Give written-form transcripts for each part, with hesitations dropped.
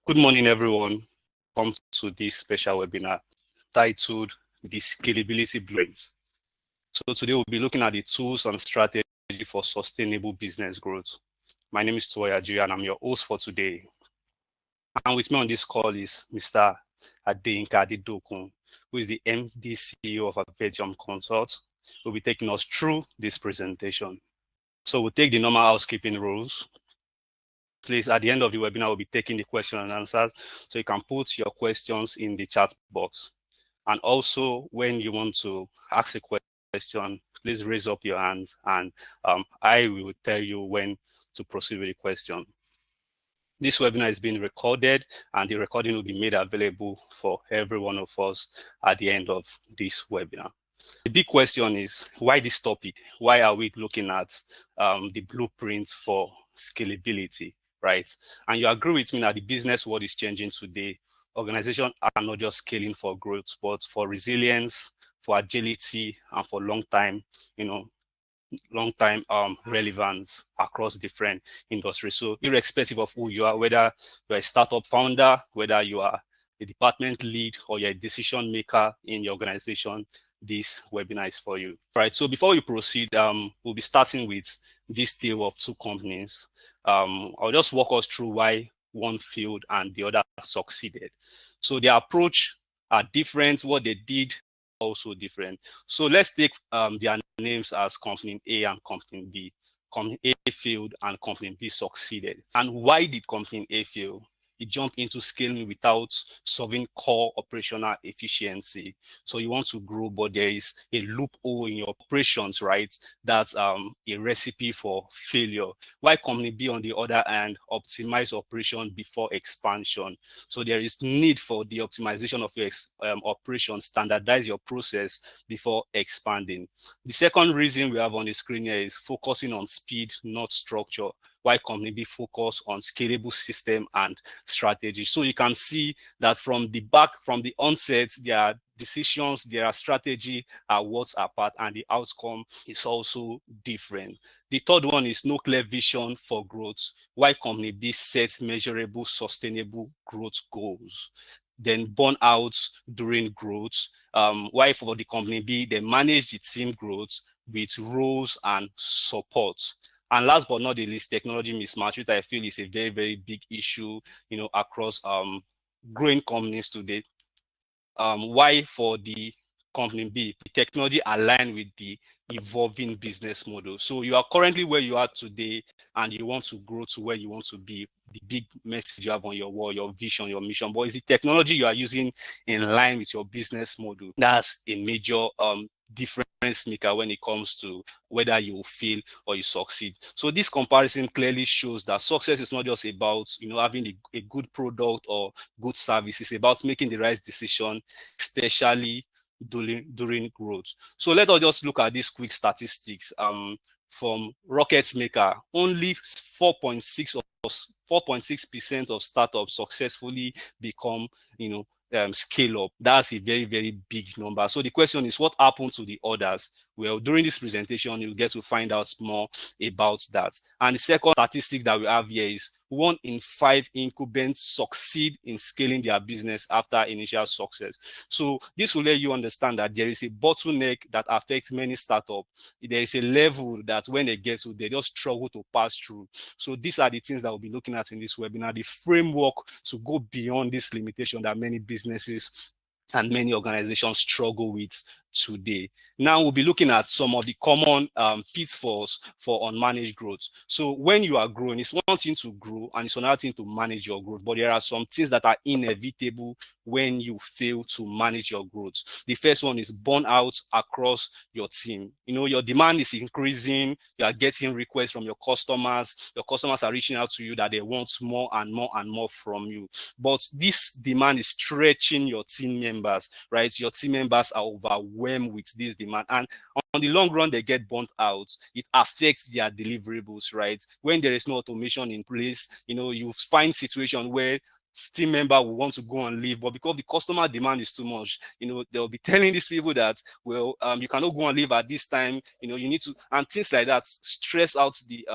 Good morning, everyone. Welcome to this special webinar titled The Scalability Blueprint. So today we'll be looking at the tools and strategy for sustainable business growth. My name is Toyaji and I'm your host for today. And with me on this call is Mr. Adeyinkan, who is the MD CEO of Avetium Consut, who will be taking us through this presentation. So we'll take the normal housekeeping rules. Please, at the end of the webinar, we'll be taking the question and answers. So you can put your questions in the chat box. And also, when you want to ask a question, please raise up your hands and I will tell you when to proceed with the question. This webinar is being recorded and the recording will be made available for every one of us at the end of this webinar. The big question is, why this topic? Why are we looking at the blueprint for scalability? Right? And you agree with me that the business world is changing today. Organizations are not just scaling for growth, but for resilience, for agility, and for long-time relevance across different industries. So irrespective of who you are, whether you're a startup founder, whether you are a department lead, or you're a decision maker in your organization, this webinar is for you. All right, so before we proceed, we'll be starting with this tale of two companies. I'll just walk us through why one failed and the other succeeded. So their approach are different, what they did also different. So let's take their names as company A and company B. Company A failed and company B succeeded. And why did company A fail? It jumped into scaling without solving core operational efficiency. So you want to grow, but there is a loophole in your operations, right? That's a recipe for failure. Why company B, on the other hand, optimize operation before expansion? So there is need for the optimization of your operation, standardize your process before expanding. The second reason we have on the screen here is focusing on speed, not structure. Why company B focus on scalable system and strategy. So you can see that from the onset, their decisions, their strategy are worlds apart, and the outcome is also different. The third one is no clear vision for growth. Why company B sets measurable, sustainable growth goals, then burn out during growth. Why for the company B, they manage the team growth with roles and support. And last but not the least, technology mismatch, which I feel is a very, very big issue, across growing companies today. Why for the company B, the technology aligned with the evolving business model. So you are currently where you are today and you want to grow to where you want to be. The big message you have on your wall, your vision, your mission, but is the technology you are using in line with your business model? That's a major difference maker when it comes to whether you fail or you succeed. So this comparison clearly shows that success is not just about having a good product or good service. It's about making the right decision, especially during growth. So let us just look at these quick statistics. From Rocket Maker, only 4.6% of startups successfully become scale up. That's a very, very big number. So the question is, what happened to the others? Well, during this presentation, you'll get to find out more about that. And the second statistic that we have here is 1 in 5 incumbents succeed in scaling their business after initial success. So this will let you understand that there is a bottleneck that affects many startups. There is a level that when they get to, they just struggle to pass through. So these are the things that we'll be looking at in this webinar, the framework to go beyond this limitation that many businesses and many organizations struggle with today. Now we'll be looking at some of the common pitfalls for unmanaged growth. So when you are growing, it's one thing to grow and it's another thing to manage your growth, but there are some things that are inevitable when you fail to manage your growth. The first one is burnout across your team. Your demand is increasing, you are getting requests from your customers are reaching out to you that they want more and more and more from you. But this demand is stretching your team members, right? Your team members are overwhelmed with this demand, and on the long run they get burnt out. It affects their deliverables, right? When there is no automation in place, you find situation where team member will want to go on leave, but because the customer demand is too much, they'll be telling these people that, well, you cannot go on leave at this time, you need to, and things like that stress out the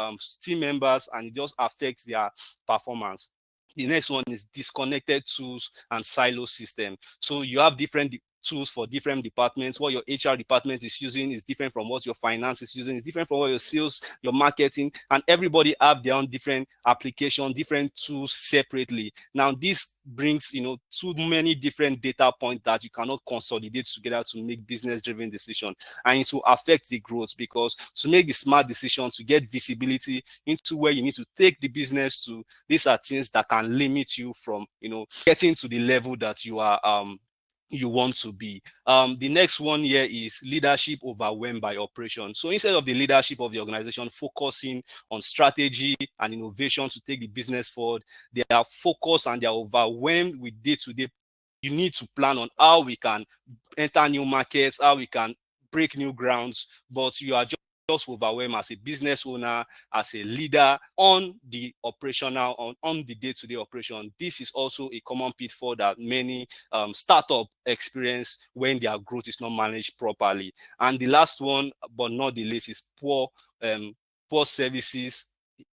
team members, and it just affects their performance. The next one is disconnected tools and silo system. So you have different tools for different departments. What your HR department is using is different from what your finance is using. It's different from what your sales, your marketing, and everybody have their own different application, different tools separately. Now, this brings, too many different data points that you cannot consolidate together to make business-driven decisions, and it will affect the growth, because to make the smart decision, to get visibility into where you need to take the business to, these are things that can limit you from, getting to the level that you want to be. The next one here is leadership overwhelmed by operation. So instead of the leadership of the organization focusing on strategy and innovation to take the business forward, they are focused and they are overwhelmed with day-to-day. You need to plan on how we can enter new markets, how we can break new grounds, but you are just overwhelmed as a business owner, as a leader on the operational, on the day-to-day operation. This is also a common pitfall that many startup experience when their growth is not managed properly. And the last one, but not the least, is poor services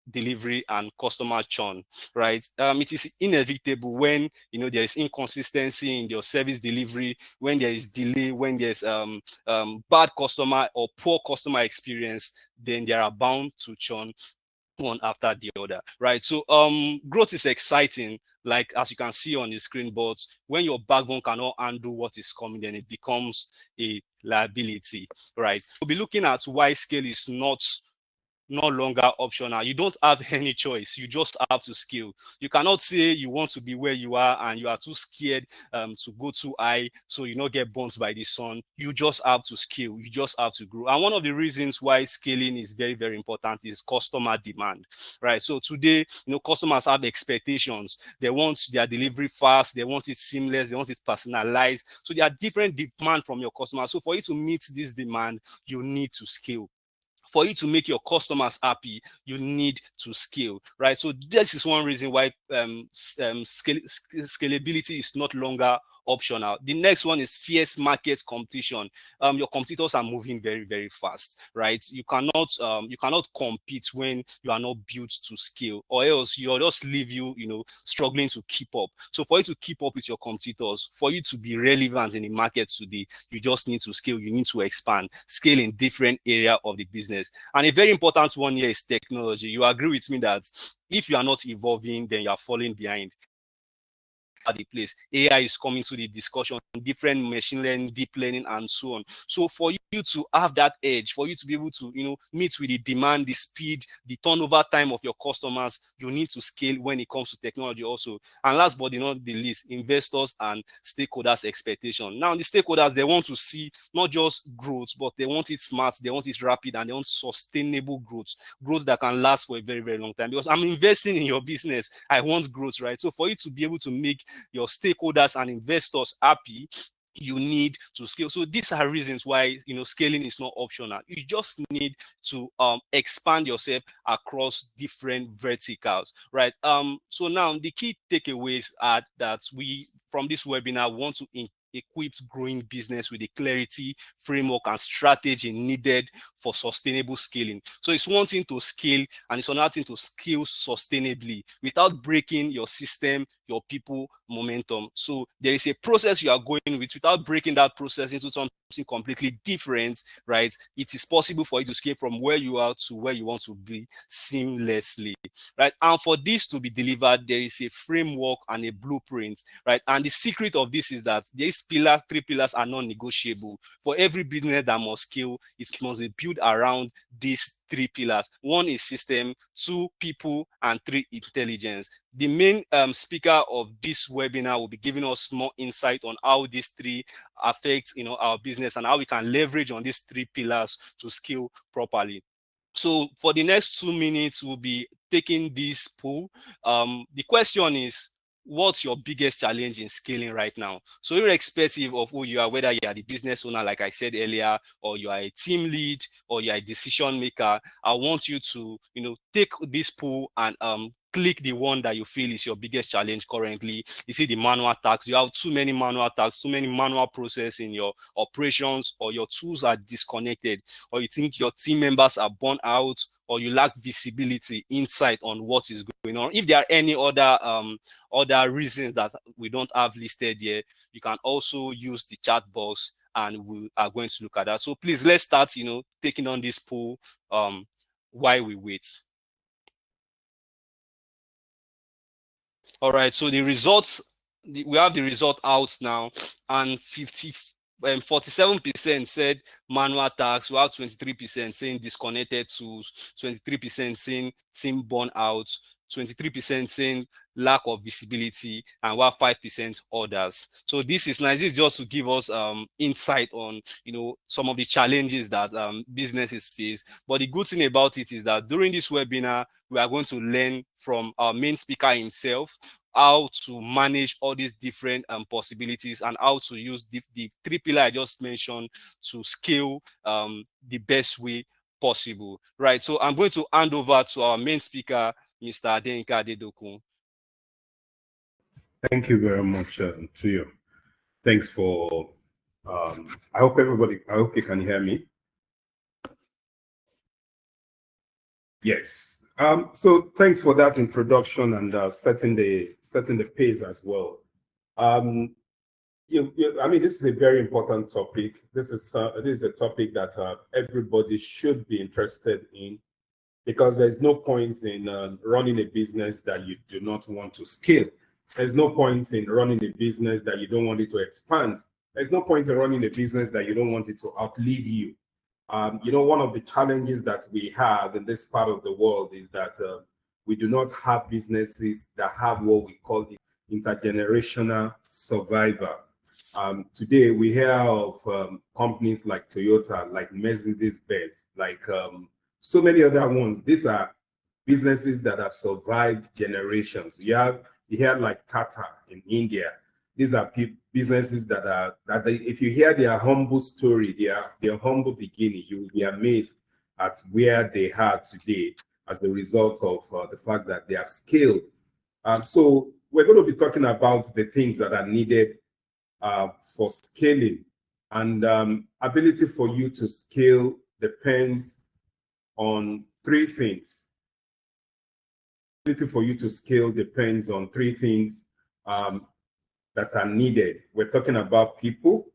delivery and customer churn, right? It is inevitable when there is inconsistency in your service delivery, when there is delay, when there's bad customer or poor customer experience, then they are bound to churn one after the other, right? So growth is exciting, like as you can see on the screen, but when your backbone cannot handle what is coming, then it becomes a liability, right? We'll be looking at why scale is not no longer optional. You don't have any choice. You just have to scale. You cannot say you want to be where you are and you are too scared to go too high, so you not get burnt by the sun. You just have to scale. You just have to grow. And one of the reasons why scaling is very, very important is customer demand, right? So today, customers have expectations. They want their delivery fast. They want it seamless. They want it personalized. So there are different demand from your customers. So for you to meet this demand, you need to scale. For you to make your customers happy, you need to scale, right? So this is one reason why scalability is not longer optional. The next one is fierce market competition. Your competitors are moving very, very fast, right? You cannot compete when you are not built to scale, or else you'll just leave you struggling to keep up. So for you to keep up with your competitors, for you to be relevant in the market today, you just need to scale. You need to expand, scale in different area of the business. And a very important one here is technology. You agree with me that if you are not evolving, then you are falling behind. The place. AI is coming to the discussion, different machine learning, deep learning, and so on. So for you to have that edge, for you to be able to, meet with the demand, the speed, the turnover time of your customers, you need to scale when it comes to technology also. And last but not the least, investors and stakeholders' expectation. Now, the stakeholders, they want to see not just growth, but they want it smart, they want it rapid, and they want sustainable growth that can last for a very, very long time. Because I'm investing in your business, I want growth, right? So for you to be able to make your stakeholders and investors happy, you need to scale. So these are reasons why scaling is not optional. You just need to expand yourself across different verticals, right? So now the key takeaways are that we from this webinar want to equipped growing business with the clarity, framework, and strategy needed for sustainable scaling. So it's one thing to scale, and it's another thing to scale sustainably without breaking your system, your people, momentum. So there is a process you are going with without breaking that process into something completely different, right? It is possible for you to scale from where you are to where you want to be seamlessly, right? And for this to be delivered, there is a framework and a blueprint, right? And the secret of this is that these three pillars are non-negotiable. For every business that must scale, it must be built around these three pillars. One is system, two, people, and three, intelligence. The main speaker of this webinar will be giving us more insight on how these three affect our business and how we can leverage on these three pillars to scale properly. So for the next 2 minutes, we'll be taking this poll. The question is, what's your biggest challenge in scaling right now? So irrespective of who you are, whether you are the business owner, like I said earlier, or you are a team lead, or you are a decision maker, I want you to, take this poll and click the one that you feel is your biggest challenge currently. You see the manual tasks. You have too many manual tasks, too many manual process in your operations, or your tools are disconnected, or you think your team members are burnt out, or you lack visibility, insight on what is going on, if there are any other reasons that we don't have listed here, you can also use the chat box and we are going to look at that. So please, let's start, taking on this poll while we wait. All right, so the results, we have the result out now, and 47% said manual tasks. We have 23% saying disconnected tools, 23% saying SIM burnout, 23% saying lack of visibility, and we have 5% others. So this is nice. This is just to give us insight on some of the challenges that businesses face. But the good thing about it is that during this webinar, we are going to learn from our main speaker himself how to manage all these different possibilities, and how to use the three pillars I just mentioned to scale the best way possible. Right. So I'm going to hand over to our main speaker, Mr. Adeyinkan Adedokun. Thank you very much to you. Thanks for, I hope you can hear me. Yes. So thanks for that introduction and setting the pace as well. I mean, this is a very important topic. This is a topic that everybody should be interested in, because there's no point in running a business that you do not want to scale. There's no point in running a business that you don't want it to expand. There's no point in running a business that you don't want it to outlive you. One of the challenges that we have in this part of the world is that we do not have businesses that have what we call intergenerational survival. Today, we hear of companies like Toyota, like Mercedes-Benz, like so many other ones. These are businesses that have survived generations. You hear like Tata in India. These are businesses that if you hear their humble story, their humble beginning, you will be amazed at where they are today as a result of the fact that they have scaled. So we're going to be talking about the things that are needed for scaling, and ability for you to scale depends on three things. Ability for you to scale depends on three things that are needed. We're talking about people,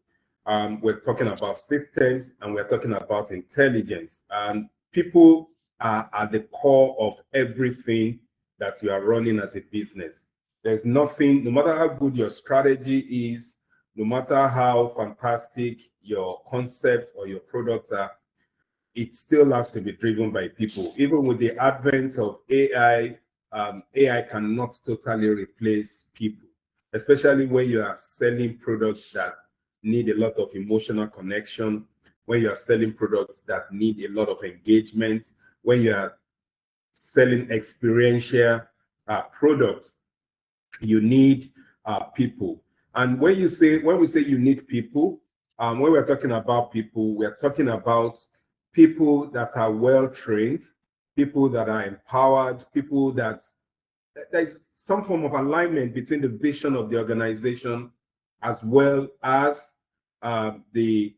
we're talking about systems, and we're talking about intelligence. And people are at the core of everything that you are running as a business. There's nothing, no matter how good your strategy is, no matter how fantastic your concept or your products are, it still has to be driven by people. Even with the advent of AI, AI cannot totally replace people, especially when you are selling products that need a lot of emotional connection, when you are selling products that need a lot of engagement, when you are selling experiential products, you need people. And when we say you need people, when we're talking about people, we're talking about people that are well trained, people that are empowered, people that there's some form of alignment between the vision of the organization as well as the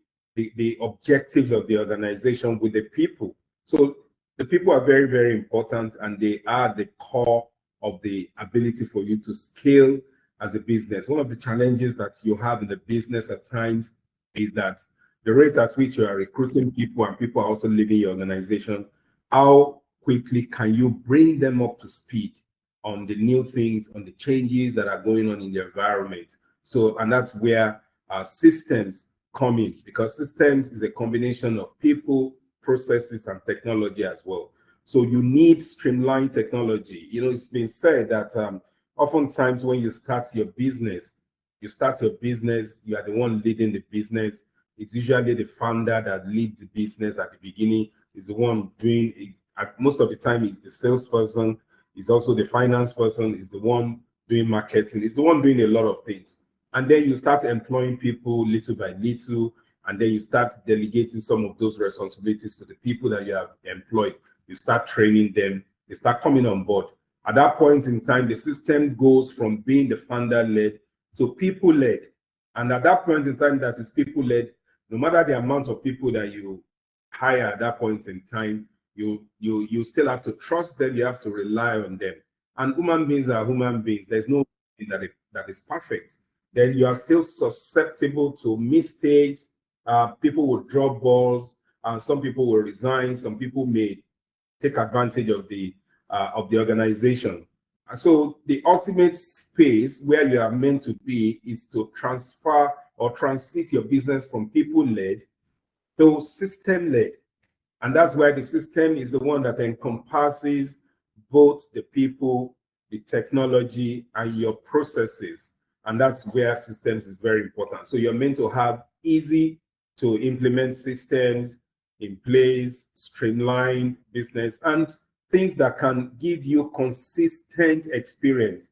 objectives of the organization with the people. So the people are very, very important, and they are the core of the ability for you to scale as a business. One of the challenges that you have in the business at times is that the rate at which you are recruiting people and people are also leaving your organization, how quickly can you bring them up to speed on the new things, on the changes that are going on in the environment? So, and that's where systems come in, because systems is a combination of people, processes, and technology as well. So you need streamlined technology. It's been said that oftentimes when you start your business, you are the one leading the business. It's usually the founder that leads the business at the beginning, is the one doing it. Most of the time, it's the salesperson, is also the finance person, is the one doing marketing, is the one doing a lot of things. And then you start employing people little by little, and then you start delegating some of those responsibilities to the people that you have employed. You start training them, they start coming on board. At that point in time, the system goes from being the founder-led to people-led. And at that point in time that is people-led, no matter the amount of people that you hire at that point in time, You still have to trust them. You have to rely on them. And human beings are human beings. There's no thing that is perfect. Then you are still susceptible to mistakes. People will drop balls, and some people will resign. Some people may take advantage of the organization. So the ultimate space where you are meant to be is to transfer or transit your business from people-led to system-led. And that's why the system is the one that encompasses both the people, the technology, and your processes. And that's where systems is very important. So you're meant to have easy to implement systems in place, streamline business, and things that can give you consistent experience.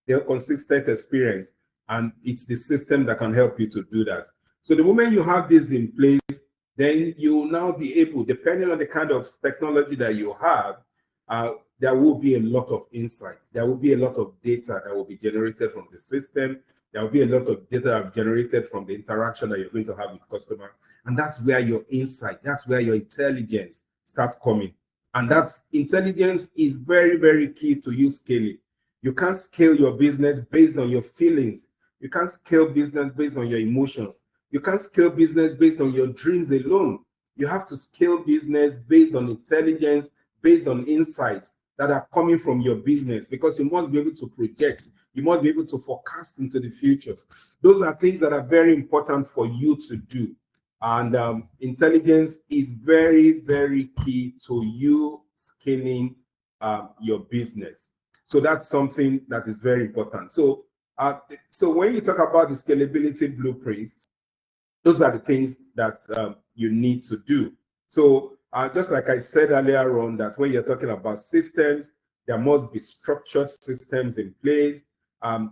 They're consistent experience, and it's the system that can help you to do that. So the moment you have this in place, then you will now be able, depending on the kind of technology that you have, there will be a lot of insights. There will be a lot of data that will be generated from the system. There will be a lot of data generated from the interaction that you're going to have with customer. And that's where your insight, that's where your intelligence starts coming. And that's intelligence is very, very key to you scaling. You can't scale your business based on your feelings. You can't scale business based on your emotions. You can't scale business based on your dreams alone. You have to scale business based on intelligence, based on insights that are coming from your business, because you must be able to project. You must be able to forecast into the future. Those are things that are very important for you to do. And intelligence is very, very key to you scaling your business. So that's something that is very important. So when you talk about the scalability blueprints, those are the things that you need to do. So just like I said earlier on, that when you're talking about systems, there must be structured systems in place.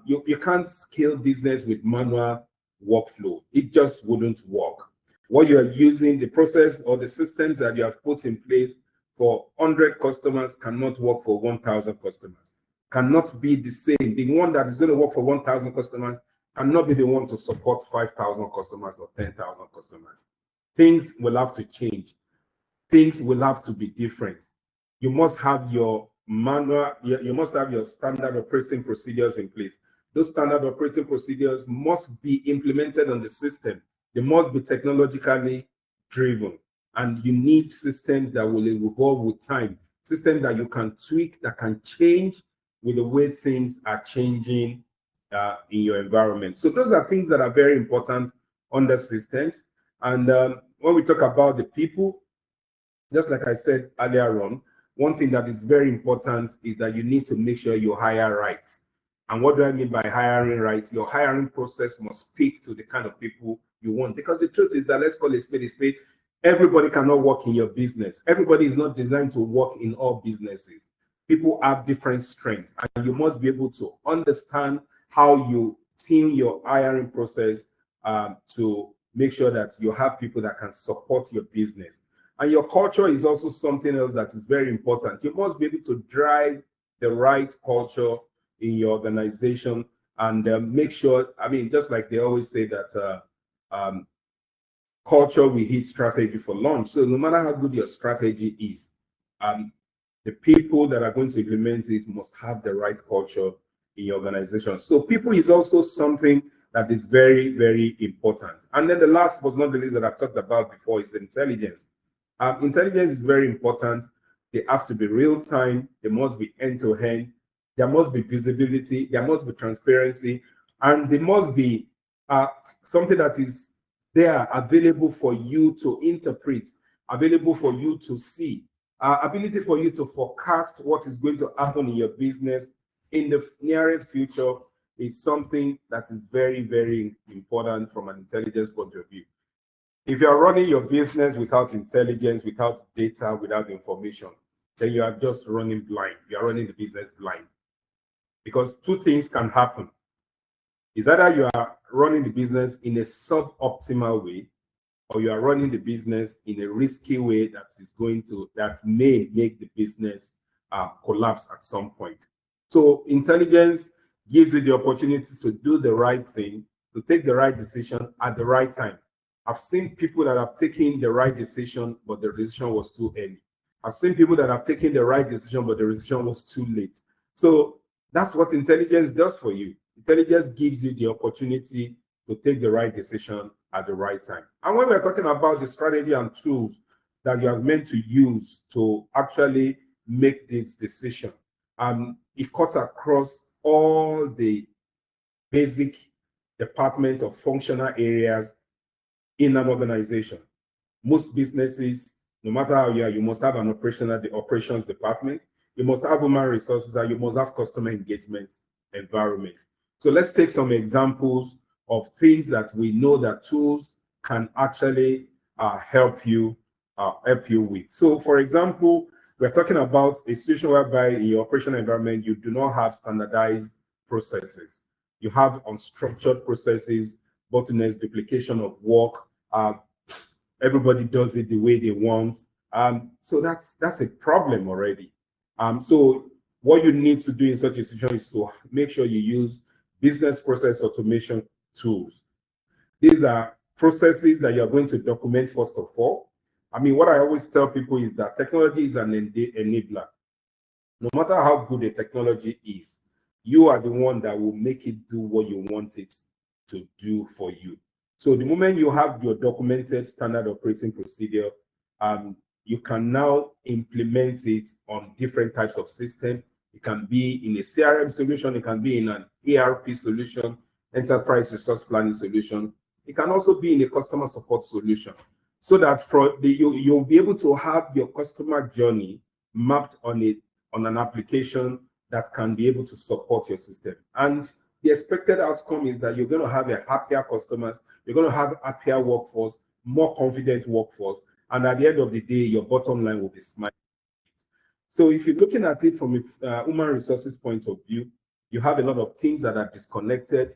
You can't scale business with manual workflow. It just wouldn't work. What you are using, the process or the systems that you have put in place for 100 customers cannot work for 1,000 customers. Cannot be the same. The one that is going to work for 1,000 customers cannot be the one to support 5,000 customers or 10,000 customers. Things will have to change. Things will have to be different. You must have your manual, you must have your standard operating procedures in place. Those standard operating procedures must be implemented on the system. They must be technologically driven. And you need systems that will evolve with time, systems that you can tweak, that can change with the way things are changing in your environment. So those are things that are very important on the systems. And when we talk about the people, just like I said earlier on, one thing that is very important is that you need to make sure you hire right. And what do I mean by hiring right? Your hiring process must speak to the kind of people you want. Because the truth is that, let's call a spade a spade, everybody cannot work in your business. Everybody is not designed to work in all businesses. People have different strengths, and you must be able to understand how you team your hiring process to make sure that you have people that can support your business. And your culture is also something else that is very important. You must be able to drive the right culture in your organization and make sure, I mean, just like they always say that culture will hit strategy for launch. So no matter how good your strategy is, the people that are going to implement it must have the right culture in your organization. So people is also something that is very, very important. And then the last but not the least that I've talked about before is the intelligence. Intelligence is very important. They have to be real time. They must be end to end. There must be visibility. There must be transparency. And there must be something that is there available for you to interpret, available for you to see, ability for you to forecast what is going to happen in your business in the nearest future is something that is very, very important from an intelligence point of view. If you're running your business without intelligence, without data, without information, then you are just running blind. You are running the business blind. Because two things can happen. Is either you are running the business in a suboptimal way, or you are running the business in a risky way that may make the business collapse at some point. So intelligence gives you the opportunity to do the right thing, to take the right decision at the right time. I've seen people that have taken the right decision, but the decision was too early. I've seen people that have taken the right decision, but the decision was too late. So that's what intelligence does for you. Intelligence gives you the opportunity to take the right decision at the right time. And when we're talking about the strategy and tools that you are meant to use to actually make this decision, it cuts across all the basic departments or functional areas in an organization. Most businesses, no matter how you are, you must have an operations department, you must have human resources, and you must have customer engagement environment. So let's take some examples of things that we know that tools can actually help you with. So for example, we're talking about a situation whereby in your operational environment, you do not have standardized processes. You have unstructured processes, bottlenecks, duplication of work, everybody does it the way they want. So that's a problem already. So what you need to do in such a situation is to make sure you use business process automation tools. These are processes that you're going to document first of all. I mean, what I always tell people is that technology is an enabler. No matter how good a technology is, you are the one that will make it do what you want it to do for you. So the moment you have your documented standard operating procedure, you can now implement it on different types of systems. It can be in a CRM solution, it can be in an ERP solution, enterprise resource planning solution. It can also be in a customer support solution, so that you'll be able to have your customer journey mapped on an application that can be able to support your system. And the expected outcome is that you're going to have a happier customers, you're going to have happier workforce, more confident workforce, and at the end of the day, your bottom line will be smiling. So if you're looking at it from a human resources point of view, you have a lot of teams that are disconnected,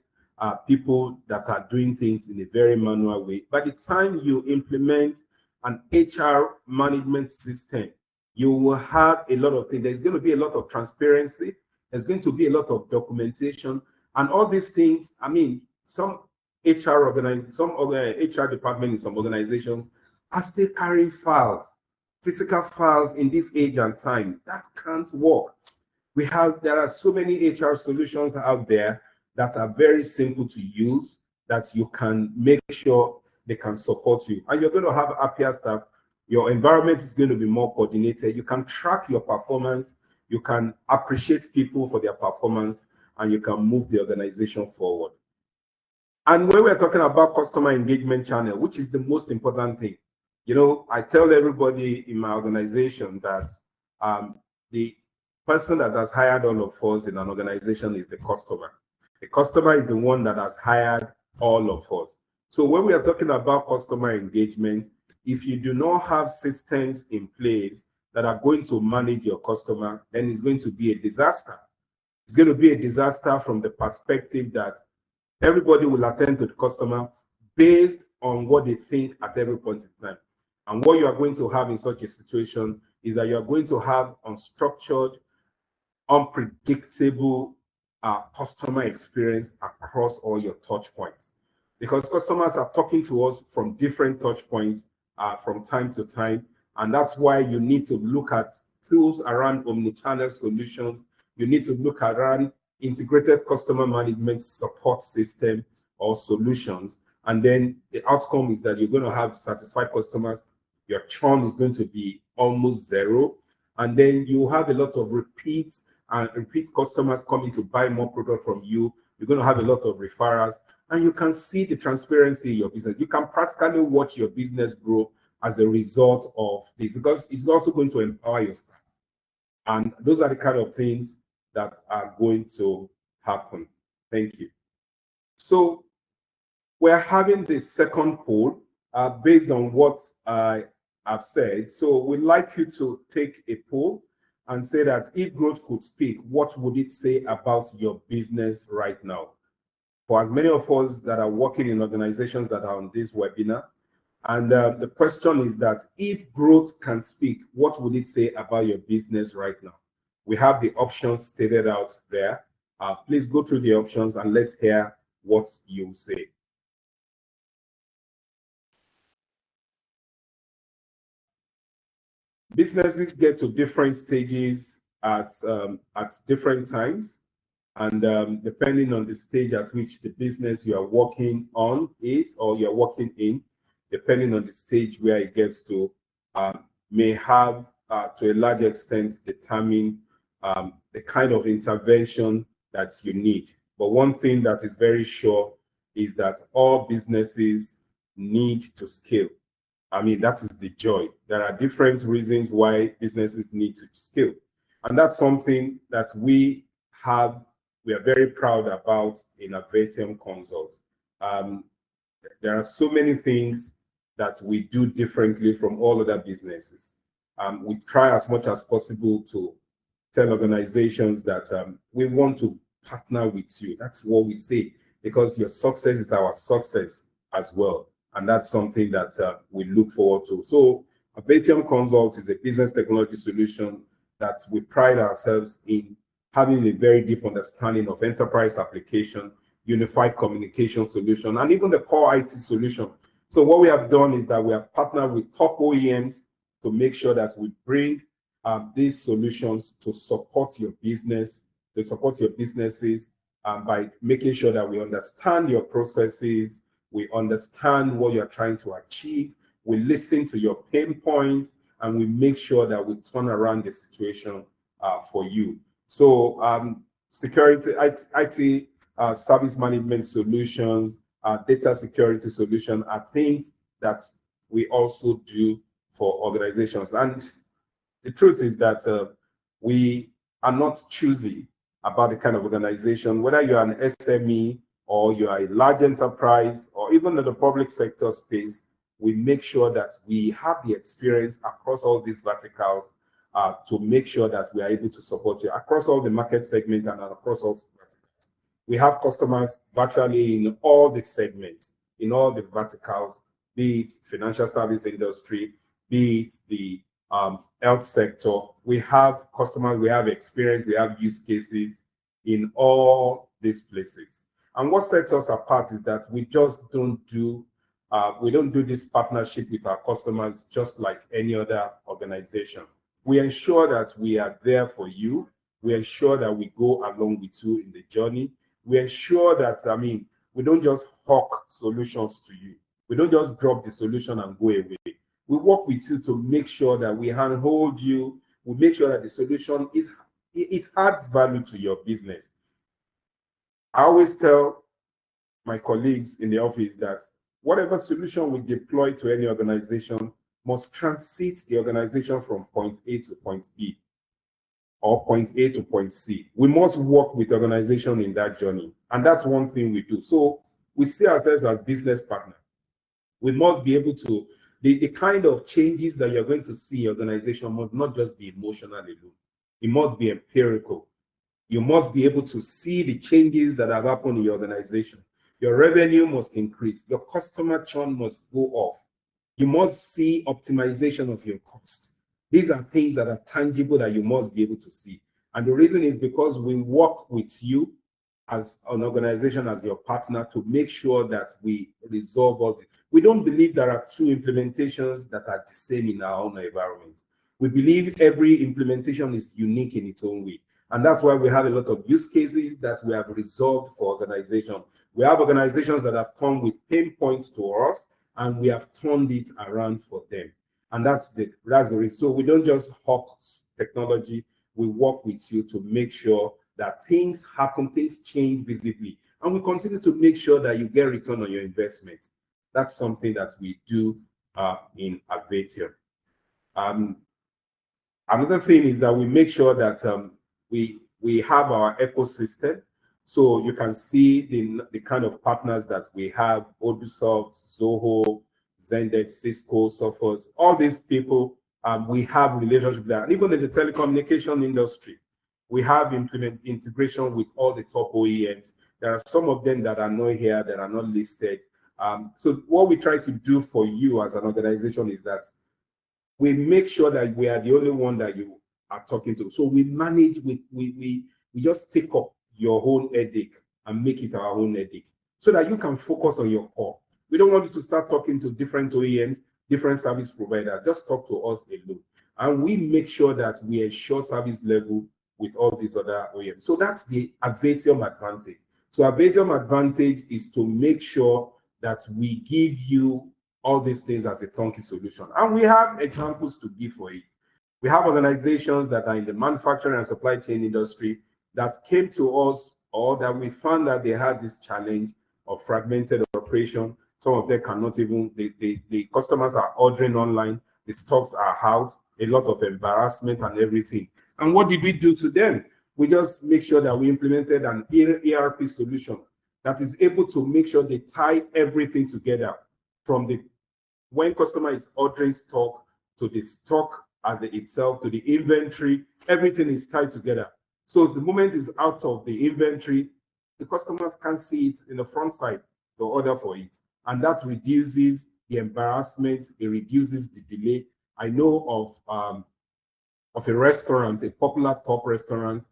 people that are doing things in a very manual way. By the time you implement an HR management system, you will have a lot of things. There's going to be a lot of transparency. There's going to be a lot of documentation. And all these things, I mean, some HR department in some organizations are still carrying files, physical files in this age and time. That can't work. There are so many HR solutions out there that are very simple to use, that you can make sure they can support you. And you're going to have happier staff. Your environment is going to be more coordinated. You can track your performance. You can appreciate people for their performance, and you can move the organization forward. And when we're talking about customer engagement channel, which is the most important thing, I tell everybody in my organization that the person that has hired all of us in an organization is the customer. The customer is the one that has hired all of us. So when we are talking about customer engagement, if you do not have systems in place that are going to manage your customer, then it's going to be a disaster. It's going to be a disaster from the perspective that everybody will attend to the customer based on what they think at every point in time. And what you are going to have in such a situation is that you are going to have unstructured, unpredictable customer experience across all your touch points, because customers are talking to us from different touch points from time to time. And that's why you need to look at tools around omnichannel solutions. You need to look around integrated customer management support system or solutions. And then the outcome is that you're going to have satisfied customers. Your churn is going to be almost zero. And then you have a lot of repeat customers coming to buy more product from you. You're going to have a lot of referrals, and you can see the transparency in your business. You can practically watch your business grow as a result of this, because it's also going to empower your staff. And those are the kind of things that are going to happen. Thank you. So we're having the second poll based on what I have said. So we'd like you to take a poll and say that if growth could speak, what would it say about your business right now? For as many of us that are working in organizations that are on this webinar, and the question is that if growth can speak, what would it say about your business right now? We have the options stated out there. Please go through the options and let's hear what you say. Businesses get to different stages at different times, and depending on the stage at which the business you are working on is, or you're working in, depending on the stage where it gets to, may have to a large extent determine the kind of intervention that you need. But one thing that is very sure is that all businesses need to scale. I mean, that is the joy. There are different reasons why businesses need to scale. And that's something that we are very proud about in Avetium Consult. There are so many things that we do differently from all other businesses. We try as much as possible to tell organizations that we want to partner with you. That's what we say, because your success is our success as well. And that's something that we look forward to. So Avetium Consult is a business technology solution that we pride ourselves in having a very deep understanding of enterprise application, unified communication solution, and even the core IT solution. So what we have done is that we have partnered with top OEMs to make sure that we bring these solutions to support your business, to support your businesses, by making sure that we understand your processes, we understand what you're trying to achieve, we listen to your pain points, and we make sure that we turn around the situation for you. So security, IT service management solutions, data security solution are things that we also do for organizations. And the truth is that we are not choosy about the kind of organization, whether you're an SME or you are a large enterprise or even in the public sector space. We make sure that we have the experience across all these verticals to make sure that we are able to support you across all the market segments and across all verticals. We have customers virtually in all the segments, in all the verticals, be it financial service industry, be it the health sector. We have customers, we have experience, we have use cases in all these places. And what sets us apart is that we just don't do this partnership with our customers just like any other organization. We ensure that we are there for you. We ensure that we go along with you in the journey. We ensure that, we don't just hawk solutions to you. We don't just drop the solution and go away. We work with you to make sure that we handhold you. We make sure that the solution it adds value to your business. I always tell my colleagues in the office that whatever solution we deploy to any organization must transit the organization from point A to point B or point A to point C. We must work with the organization in that journey. And that's one thing we do. So we see ourselves as business partners. We must be able to, the kind of changes that you're going to see in your organization must not just be emotional alone. It must be empirical. You must be able to see the changes that have happened in your organization. Your revenue must increase. Your customer churn must go off. You must see optimization of your cost. These are things that are tangible that you must be able to see. And the reason is because we work with you as an organization, as your partner, to make sure that we resolve all this. We don't believe there are two implementations that are the same in our own environment. We believe every implementation is unique in its own way. And that's why we have a lot of use cases that we have resolved for organizations. We have organizations that have come with pain points to us, and we have turned it around for them. And that's the reason. So we don't just hawk technology. We work with you to make sure that things happen, things change visibly. And we continue to make sure that you get return on your investment. That's something that we do in Avetium. Another thing is that we make sure that we have our ecosystem. So you can see the kind of partners that we have: Odusoft, Zoho, Zendesk, Cisco, Sophos. All these people, we have relationships there. And even in the telecommunication industry, we have integration with all the top OEMs. There are some of them that are not here, that are not listed. So what we try to do for you as an organization is that we make sure that we are the only one that you are talking to. So we manage, we just take up your own headache and make it our own headache so that you can focus on your core. We don't want you to start talking to different OEMs. different service providers, just talk to us alone. And we make sure that we ensure service level with all these other OEMs. So that's the Avetium advantage. So Avetium advantage is to make sure that we give you all these things as a turnkey solution. And we have examples to give for it. We have organizations that are in the manufacturing and supply chain industry that came to us, or that we found that they had this challenge of fragmented operation. Some of them cannot even, the customers are ordering online, the stocks are out, a lot of embarrassment and everything. And what did we do to them? We just make sure that we implemented an ERP solution that is able to make sure they tie everything together, from the when customer is ordering stock to the stock itself to the inventory. Everything is tied together. So if the moment is out of the inventory, the customers can see it in the front side to order for it. And that reduces the embarrassment, it reduces the delay. I know of a restaurant, a popular top restaurant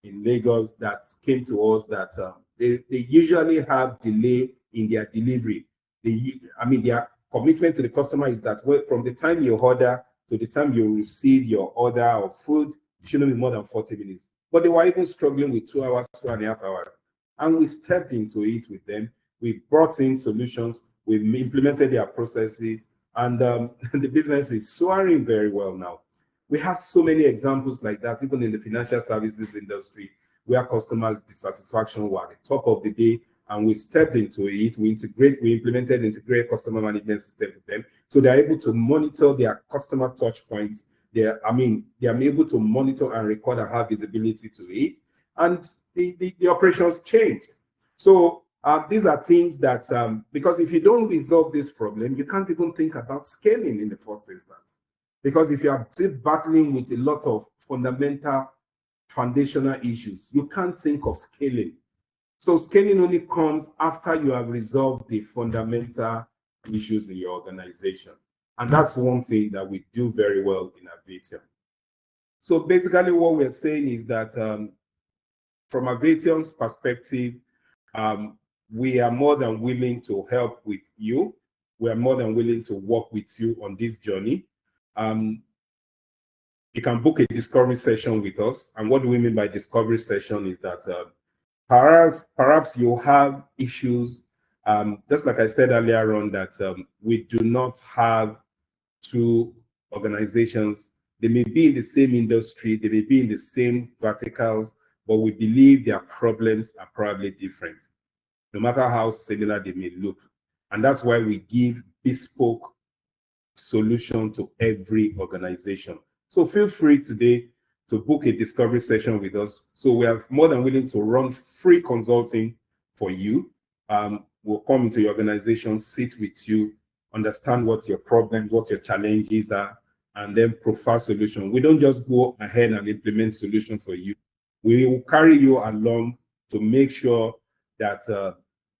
in Lagos, that came to us that they usually have delay in their delivery. Their commitment to the customer is that from the time you order to the time you receive your order of food, it shouldn't be more than 40 minutes. But they were even struggling with 2 hours, 2.5 hours. And we stepped into it with them. We brought in solutions, we implemented their processes, and the business is soaring very well now. We have so many examples like that, even in the financial services industry, where customers' dissatisfaction were at the top of the day, and we stepped into it. We implemented integrated customer management system for them, so they're able to monitor their customer touch points. They are able to monitor and record and have visibility to it, and the operations changed. So these are things that, because if you don't resolve this problem, you can't even think about scaling in the first instance. Because if you are still battling with a lot of fundamental, foundational issues, you can't think of scaling. So scaling only comes after you have resolved the fundamental issues in your organization. And that's one thing that we do very well in Avetium. So basically what we're saying is that from Avetium's perspective, we are more than willing to help with you. We are more than willing to work with you on this journey. You can book a discovery session with us. And what do we mean by discovery session is that perhaps you have issues, just like I said earlier on, that we do not have two organizations. They may be in the same industry, they may be in the same verticals, but we believe their problems are probably different, no matter how similar they may look. And that's why we give bespoke solution to every organization. So feel free today to book a discovery session with us. So we are more than willing to run free consulting for you. We'll come into your organization, sit with you, understand what your problems, what your challenges are, and then profile solution. We don't just go ahead and implement solution for you. We will carry you along to make sure that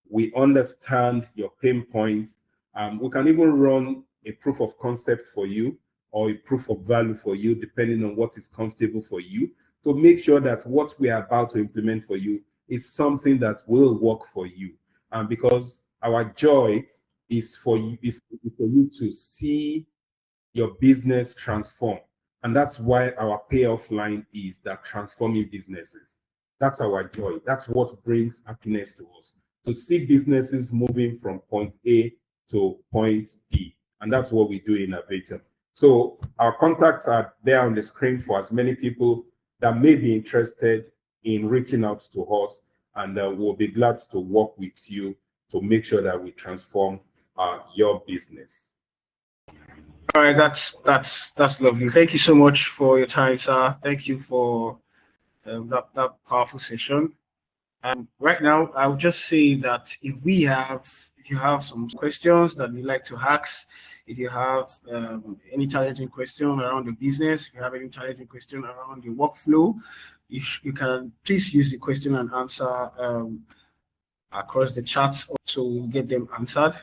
we understand your pain points. We can even run a proof of concept for you, or a proof of value for you, depending on what is comfortable for you, to make sure that what we are about to implement for you is something that will work for you. Because our joy is for you to see your business transform. And that's why our payoff line is that transforming businesses. That's our joy. That's what brings happiness to us, to see businesses moving from point A to point B. And that's what we do in Avetium. So our contacts are there on the screen for as many people that may be interested in reaching out to us, and we'll be glad to work with you to make sure that we transform your business. All right, that's lovely. Thank you so much for your time, sir. Thank you for that powerful session. And right now, I would just say that if you have some questions that you'd like to ask, if you have any challenging question around the business, if you have any challenging question around the workflow, you can please use the question and answer across the chats to get them answered.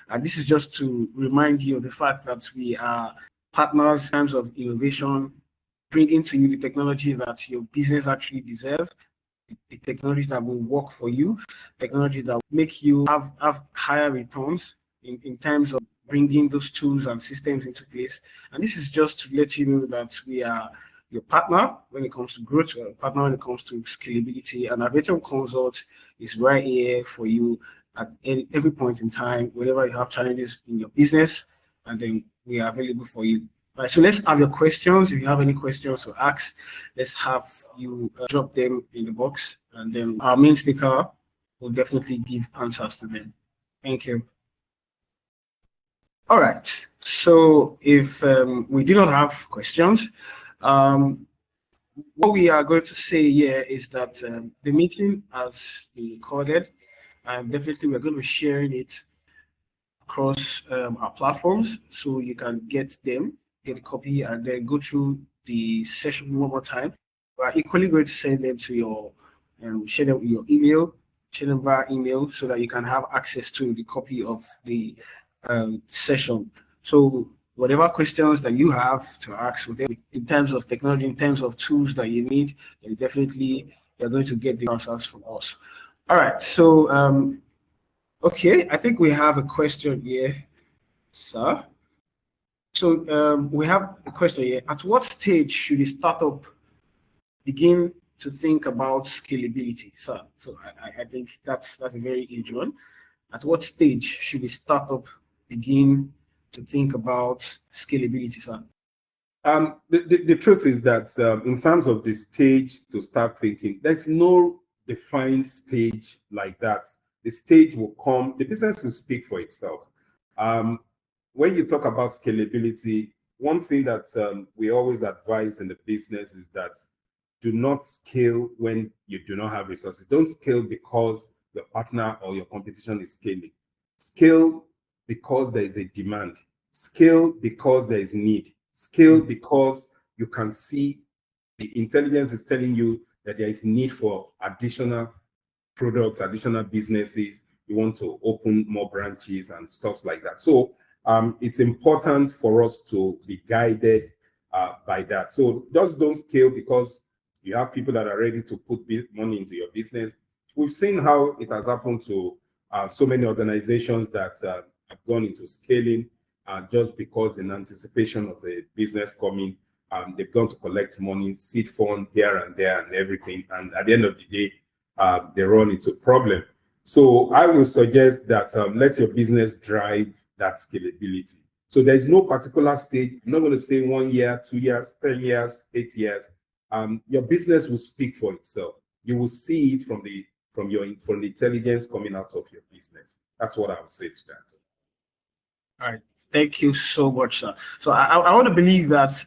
And this is just to remind you of the fact that we are partners in terms of innovation, bringing to you the technology that your business actually deserves, the technology that will work for you, technology that will make you have higher returns in terms of bringing those tools and systems into place. And this is just to let you know that we are your partner when it comes to growth, your partner when it comes to scalability, and Avetium Consult is right here for you at every point in time, whenever you have challenges in your business, and then we are available for you. All right, so let's have your questions. If you have any questions to ask, let's have you drop them in the box, and then our main speaker will definitely give answers to them. Thank you. All right, so if we do not have questions, what we are going to say here is that the meeting has been recorded, and definitely we're going to be sharing it across our platforms, so you can get a copy, and then go through the session one more time. We're equally going to send them to your, share them your email, share them via email, so that you can have access to the copy of the session. So whatever questions that you have to ask in terms of technology, in terms of tools that you need, then definitely you're going to get the answers from us. All right, so okay, I think we have a question here, sir. So we have a question here. At what stage should a startup begin to think about scalability, sir? So I think that's a very huge one. At what stage should a startup begin to think about scalability, sir? The truth is that in terms of the stage to start thinking, there's no defined stage like that. The stage will come, the business will speak for itself. When you talk about scalability, one thing that we always advise in the business is that do not scale when you do not have resources. Don't scale because your partner or your competition is scaling. Scale because there is a demand. Scale because there is need. Scale because you can see the intelligence is telling you that there is need for additional products, additional businesses. You want to open more branches and stuff like that. So it's important for us to be guided by that. So just don't scale because you have people that are ready to put money into your business. We've seen how it has happened to so many organizations that have gone into scaling just because in anticipation of the business coming, they've gone to collect money, seed fund here and there and everything. And at the end of the day, they run into problem. So I will suggest that let your business drive that scalability. So there's no particular stage. I'm not going to say 1 year, 2 years, 10 years, 8 years. Your business will speak for itself. You will see it from the intelligence coming out of your business. That's what I would say to that. All right. Thank you so much, sir. So I want to believe that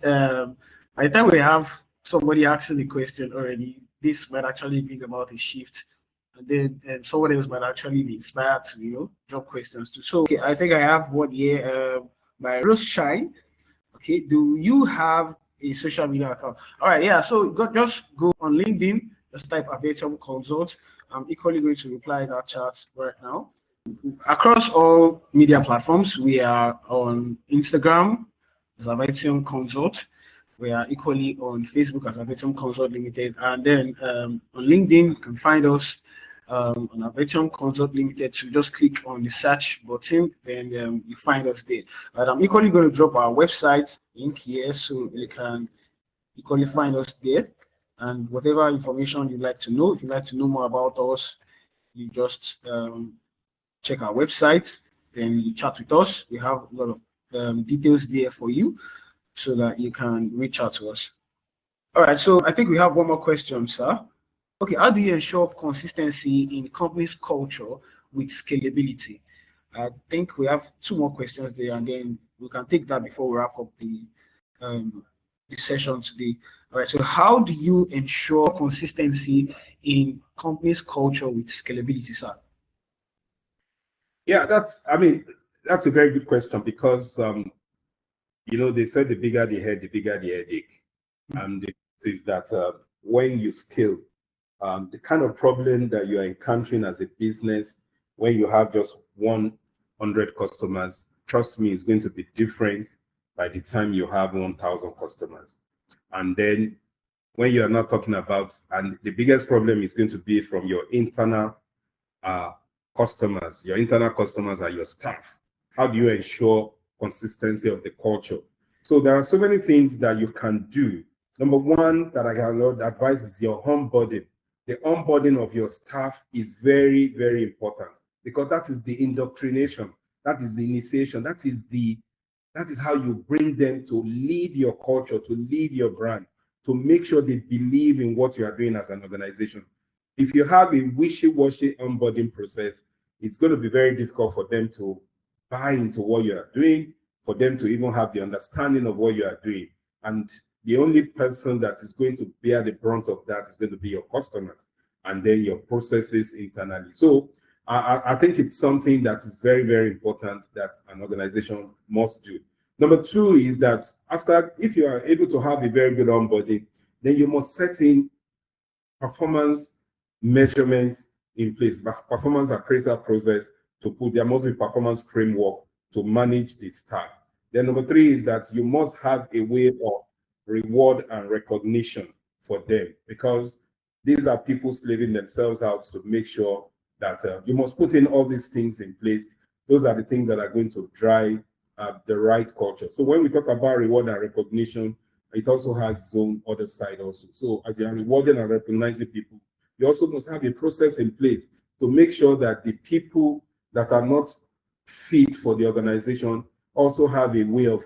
by the time we have somebody asking the question already, this might actually bring about a shift, and then someone else might actually be inspired to drop questions too. So okay, I think I have one here by Rose Shine. Okay, do you have a social media account? All right, yeah. So just go on LinkedIn, just type Avetium Consult. I'm equally going to reply that chat right now. Across all media platforms, we are on Instagram as Avetium Consult. We are equally on Facebook as Avetium Consult Limited, and then on LinkedIn you can find us on Avetium Consult Limited. So just click on the search button, then you find us there. But I'm equally going to drop our website link here, so you can equally find us there. And whatever information you'd like to know, if you'd like to know more about us, you just check our website, then you chat with us. We have a lot of details there for you so that you can reach out to us. All right, so I think we have one more question, sir. Okay, how do you ensure consistency in company's culture with scalability? I think we have 2 more questions there, and then we can take that before we wrap up the session today. All right, so how do you ensure consistency in company's culture with scalability, sir? Yeah, that's a very good question because they said the bigger the head, the bigger the headache. And it is that when you scale, the kind of problem that you're encountering as a business when you have just 100 customers, trust me, is going to be different by the time you have 1,000 customers. And then when you're not talking about, and the biggest problem is going to be from your internal customers. Your internal customers are your staff. How do you ensure consistency of the culture? So there are so many things that you can do. Number one that I can advise is your onboarding. The onboarding of your staff is very, very important, because that is the indoctrination, that is the initiation, that is how you bring them to lead your culture, to lead your brand, to make sure they believe in what you are doing as an organization. If you have a wishy-washy onboarding process, it's going to be very difficult for them to buy into what you are doing, for them to even have the understanding of what you are doing. And the only person that is going to bear the brunt of that is going to be your customers, and then your processes internally. So I think it's something that is very, very important that an organization must do. Number two is that if you are able to have a very good onboarding, then you must set in performance measurement in place, performance appraisal process to put. There must be performance framework to manage the staff. Then number three is that you must have a way of reward and recognition for them, because these are people slaving themselves out to make sure that you must put in all these things in place. Those are the things that are going to drive the right culture. So when we talk about reward and recognition, it also has its own other side also. So as you are rewarding and recognizing people, you also must have a process in place to make sure that the people that are not fit for the organization also have a way of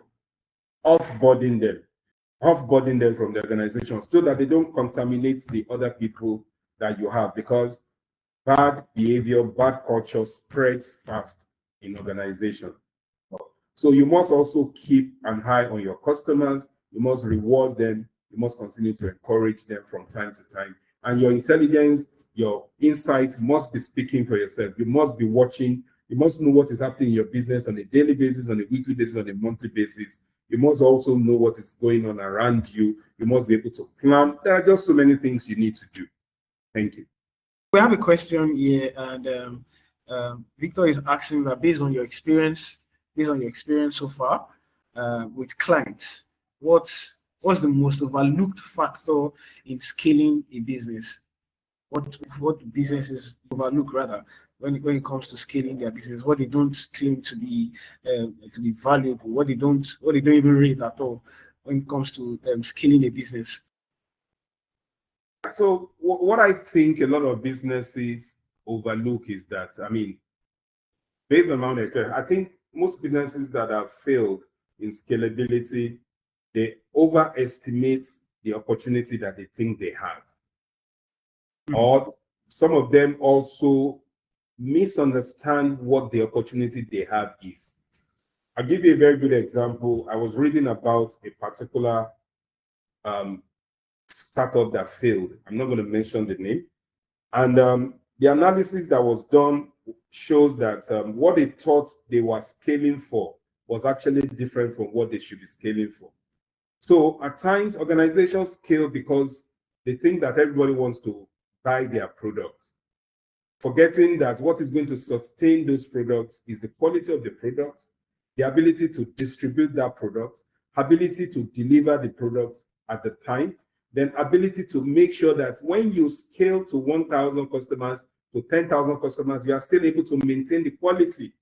offboarding them from the organization, so that they don't contaminate the other people that you have, because bad behavior, bad culture spreads fast in organization. So you must also keep an eye on your customers. You must reward them. You must continue to encourage them from time to time. And your intelligence, your insight must be speaking for yourself. You must be watching. You must know what is happening in your business on a daily basis, on a weekly basis, on a monthly basis. You must also know what is going on around you. You must be able to plan. There are just so many things you need to do. Thank you. We have a question here, and Victor is asking that based on your experience so far with clients, what's the most overlooked factor in scaling a business? What businesses overlook rather when it comes to scaling their business? What they don't claim to be valuable, what they don't even rate at all when it comes to scaling a business. So what I think a lot of businesses overlook is that, based on my own experience, I think most businesses that have failed in scalability, they overestimate the opportunity that they think they have. Or some of them also misunderstand what the opportunity they have is. I'll give you a very good example. I was reading about a particular startup that failed. I'm not going to mention the name. And the analysis that was done shows that what they thought they were scaling for was actually different from what they should be scaling for. So at times, organizations scale because they think that everybody wants to buy their products, forgetting that what is going to sustain those products is the quality of the product, the ability to distribute that product, ability to deliver the product at the time, then ability to make sure that when you scale to 1,000 customers, to 10,000 customers, you are still able to maintain the quality.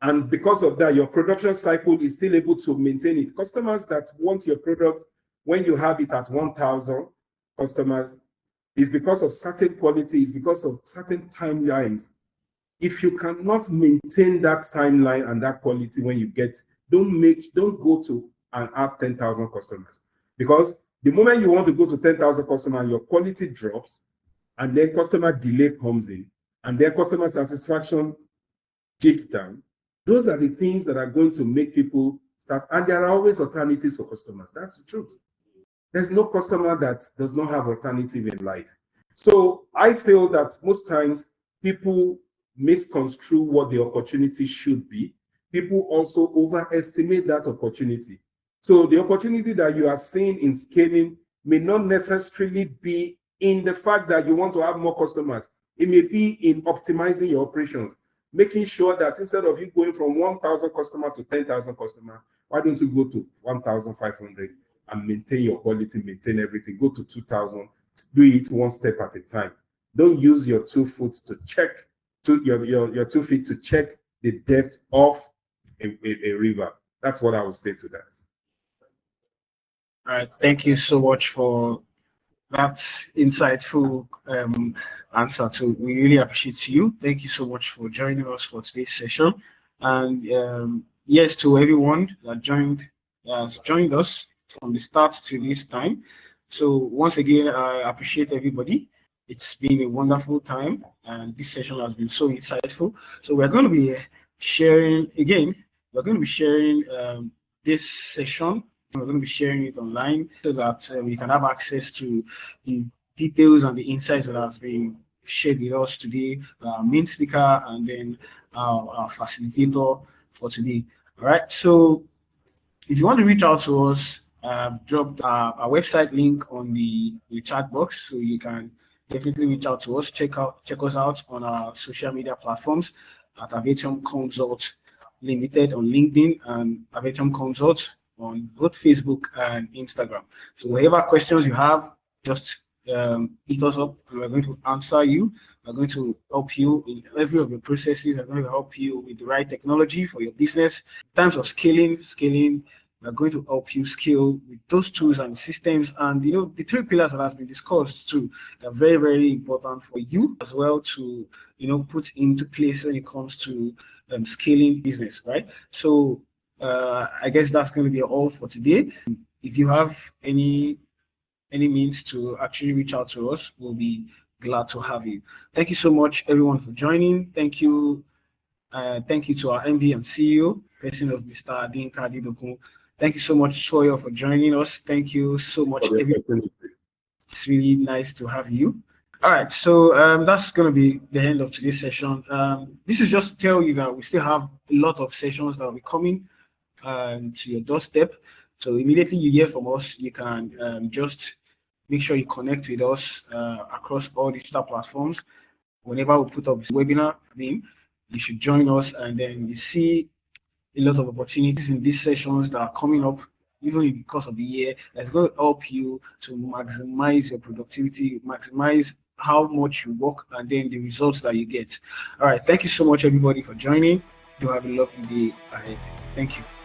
And because of that, your production cycle is still able to maintain it. Customers that want your product, when you have it at 1,000 customers, is because of certain quality, is because of certain timelines. If you cannot maintain that timeline and that quality when you get, don't go to and have 10,000 customers. Because the moment you want to go to 10,000 customers, your quality drops, and then customer delay comes in, and then customer satisfaction dips down. Those are the things that are going to make people start, and there are always alternatives for customers. That's the truth. There's no customer that does not have alternative in life. So I feel that most times people misconstrue what the opportunity should be. People also overestimate that opportunity. So the opportunity that you are seeing in scaling may not necessarily be in the fact that you want to have more customers. It may be in optimizing your operations, making sure that instead of you going from 1,000 customers to 10,000 customers, why don't you go to 1,500 and maintain your quality, maintain everything, go to 2,000, do it one step at a time. Don't use your 2 feet to check, your 2 feet to check the depth of a river. That's what I would say to that. All right, thank you so much for that insightful answer. So we really appreciate you. Thank you so much for joining us for today's session. And yes, to everyone that has joined us from the start to this time. So once again, I appreciate everybody. It's been a wonderful time, and this session has been so insightful. So we're going to be sharing again. We're going to be sharing this session. We're going to be sharing it online so that we can have access to the details and the insights that has been shared with us today, our main speaker, and then our facilitator for today. All right. So if you want to reach out to us, I've dropped our website link on the chat box, so you can definitely reach out to us. Check us out on our social media platforms at Avetium Consult Limited on LinkedIn and Avetium Consult on both Facebook and Instagram. So whatever questions you have, just hit us up and we're going to answer you. We're going to help you in every of your processes. We're going to help you with the right technology for your business. In terms of scaling, we're going to help you scale with those tools and systems. And the three pillars that has been discussed too, they're very, very important for you as well to put into place when it comes to scaling business, right? So I guess that's going to be all for today. If you have any means to actually reach out to us, we'll be glad to have you. Thank you so much, everyone, for joining. Thank you to our MD and CEO, person of Mr. Adeyinkan. Thank you so much, Choyo, for joining us. Thank you so much, everyone. It's really nice to have you. All right, so that's going to be the end of today's session. This is just to tell you that we still have a lot of sessions that will be coming to your doorstep. So immediately you hear from us, you can just make sure you connect with us across all digital platforms. Whenever we put up this webinar, you should join us, and then you see a lot of opportunities in these sessions that are coming up, even in the course of the year. That's going to help you to maximize your productivity, maximize how much you work, and then the results that you get. All right, thank you so much, everybody, for joining. Do have a lovely day ahead. Thank you.